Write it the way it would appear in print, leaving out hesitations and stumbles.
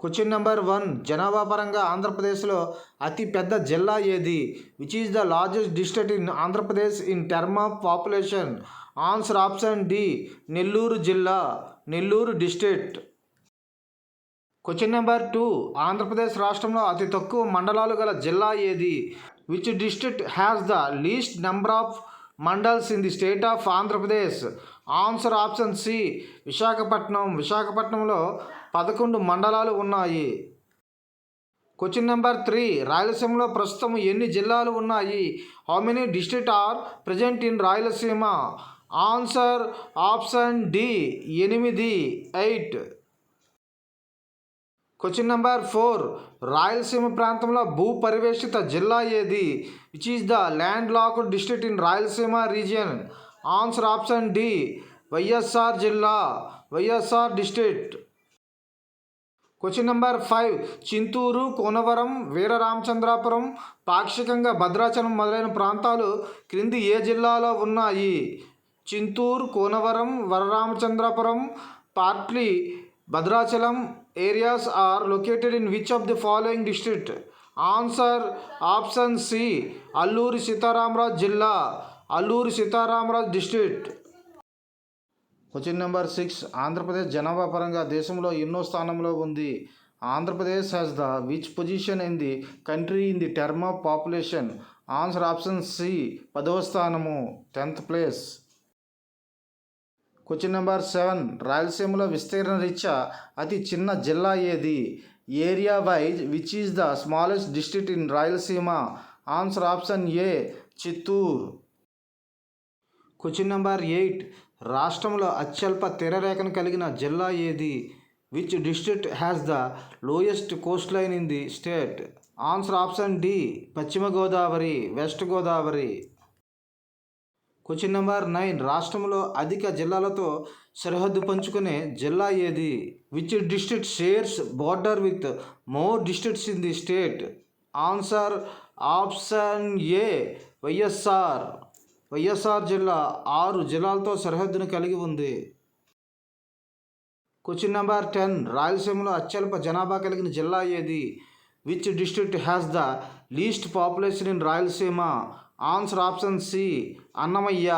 Question number 1, జనాభా పరంగా ఆంధ్రప్రదేశ్లో అతి పెద్ద జిల్లా ఏది? Which is the largest district in Andhra Pradesh in term of population? Answer option D, Nellore జిల్లా, Nellore district. Question number 2, Andhra Pradesh రాష్ట్రంలో అతి తక్కువ మండలాలు గల జిల్లా ఏది? Which district has the least number of mandals in the state of Andhra Pradesh? Answer option C, Visakhapatnam. విశాఖపట్నంలో 11 మండలాలు ఉన్నాయి. క్వశ్చన్ నెంబర్ 3, రాయలసీమలో ప్రస్తుతం ఎన్ని జిల్లాలు ఉన్నాయి? How many district are present in Rayalaseema? Answer option D, 8. Question number 4, Rayalaseema ప్రాంతంలో భూ పరివేష్టిత జిల్లా ఏది? Which is the land locked district in Rayalaseema region? Answer option D, YSR జిల్లా, YSR district. Question number 5, Chintur, Konavaram, Veeraramachandrapuram, పాక్షికంగా భద్రాచలం మొదలైన ప్రాంతాలు క్రింది ఏ జిల్లాలో ఉన్నాయి? Chintur, Konavaram, Veeraramachandrapuram, partly Bhadrachalam areas are located in which of the following district? Answer option C, Alluri Sitaramaraju జిల్లా, Alluri Sitaramaraju district. Question number 6, Andhra Pradesh జనాభా పరంగా దేశంలో ఎన్నో స్థానంలో ఉంది? Andhra Pradesh has the which position in the country in the term of population? Answer option C, 10వ స్థానము, 10th place. Question number 7, రాయలసీమలో విస్తీర్ణ రీత్యా అతి చిన్న జిల్లా ఏది? Area wise which is the smallest district in Rayalaseema? Answer option A, Chittoor. Question number 8, రాష్ట్రంలో అత్యల్ప తీరరేఖను కలిగిన జిల్లా ఏది? Which district has the lowest coast line in the state? Answer option D, పశ్చిమ Godavari, west Godavari. Question number 9, రాష్ట్రంలో అధిక జిల్లాలతో సరిహద్దు పంచుకునే జిల్లా ఏది? Which district shares border with more districts in the state? Answer option A, YSR. YSR జిల్లా 6 జిల్లాలతో సరిహద్దును కలిగి ఉంది. క్వశ్చన్ నెంబర్ 10, రాయలసీమలో అత్యల్ప జనాభా కలిగిన జిల్లా ఏది? Which district has the least population in Rayalaseema? Answer option C, Annamayya.